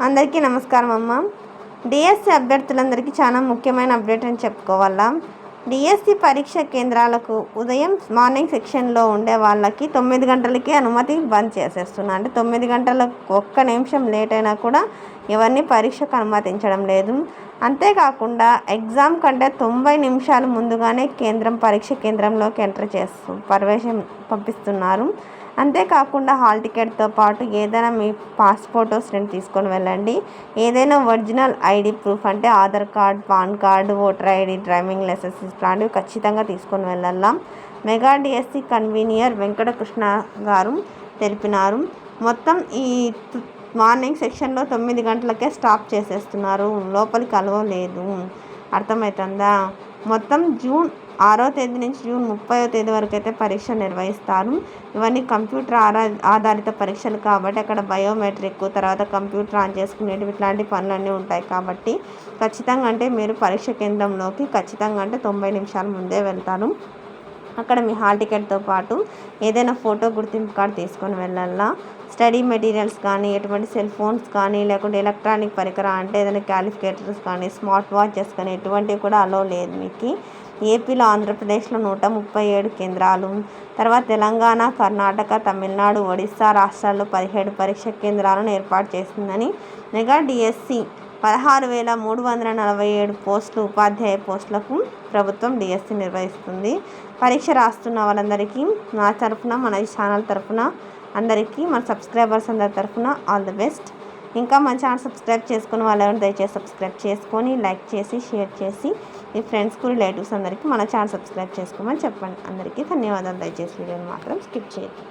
అందరికీ నమస్కారం అమ్మ. డిఎస్సి అభ్యర్థులందరికీ చాలా ముఖ్యమైన అప్డేట్ అని చెప్పుకోవాలా. డిఎస్సి పరీక్ష కేంద్రాలకు ఉదయం మార్నింగ్ సెక్షన్లో ఉండే వాళ్ళకి 9 గంటలకే అనుమతి బంద్ చేసేస్తున్నా. అంటే 9 గంటలకు ఒక్క నిమిషం లేట్ అయినా కూడా ఎవరిని పరీక్షకు అనుమతించడం లేదు. అంతేకాకుండా ఎగ్జామ్ కంటే 90 నిమిషాలు ముందుగానే పరీక్ష కేంద్రంలోకి ఎంటర్ చేస్తూ పంపిస్తున్నారు. అంతేకాకుండా హాల్ టికెట్తో పాటు ఏదైనా మీ పాస్పోర్ట్ తీసుకొని వెళ్ళండి. ఏదైనా ఒరిజినల్ ఐడి ప్రూఫ్ అంటే Aadhaar card, PAN card, voter ID, driving licence ఇట్లాంటివి ఖచ్చితంగా తీసుకొని వెళ్ళాలా. మెగా డిఎస్సి కన్వీనర్ వెంకటకృష్ణ గారు తెలిపినారు. మొత్తం ఈ మార్నింగ్ సెక్షన్లో 9 గంటలకే స్టాప్ చేసేస్తున్నారు. లోపలికి అలవ లేదు. అర్థమవుతుందా? మొత్తం జూన్ 6వ తేదీ నుంచి జూన్ 30వ తేదీ వరకు అయితే పరీక్ష నిర్వహిస్తారు. ఇవన్నీ కంప్యూటర్ ఆధారిత పరీక్షలు కాబట్టి అక్కడ బయోమెట్రిక్, తర్వాత కంప్యూటర్ ఆన్ చేసుకునేవి ఇట్లాంటి పనులన్నీ ఉంటాయి కాబట్టి ఖచ్చితంగా అంటే మీరు పరీక్ష కేంద్రంలోకి ఖచ్చితంగా అంటే 90 నిమిషాల ముందే వెళ్తారు. అక్కడ మీ హాల్ టికెట్తో పాటు ఏదైనా ఫోటో గుర్తింపు కార్డు తీసుకొని వెళ్ళాలా. స్టడీ మెటీరియల్స్ కానీ, ఎటువంటి సెల్ ఫోన్స్ కానీ, లేకుంటే ఎలక్ట్రానిక్ పరికరం అంటే ఏదైనా క్యాలిక్యులేటర్స్ కానీ, స్మార్ట్ వాచెస్ కానీ ఎటువంటివి కూడా అలో లేదు మీకు. ఏపీలో, ఆంధ్రప్రదేశ్లో 137 కేంద్రాలు, తర్వాత తెలంగాణ, కర్ణాటక, తమిళనాడు, ఒడిస్సా రాష్ట్రాల్లో 17 పరీక్ష కేంద్రాలను ఏర్పాటు చేసిందని మెగా డిఎస్సి 16,347 పోస్టులు ఉపాధ్యాయ పోస్టులకు ప్రభుత్వం డిఎస్సి నిర్వహిస్తుంది. పరీక్ష రాస్తున్న వాళ్ళందరికీ నా తరఫున, మన ఈ ఛానల్ తరఫున అందరికీ, మన సబ్స్క్రైబర్స్ అందరి తరఫున ఆల్ ది బెస్ట్. ఇంకా మన ఛానల్ సబ్స్క్రైబ్ చేసుకుని వాళ్ళు దయచేసి సబ్స్క్రైబ్ చేసుకొని లైక్ చేసి షేర్ చేసి మీ ఫ్రెండ్స్కు, రిలేటివ్స్ అందరికీ మన ఛానల్ సబ్స్క్రైబ్ చేసుకోమని చెప్పండి. అందరికీ ధన్యవాదాలు. దయచేసి వీడియోని మాత్రం స్కిప్ చేయొద్దు.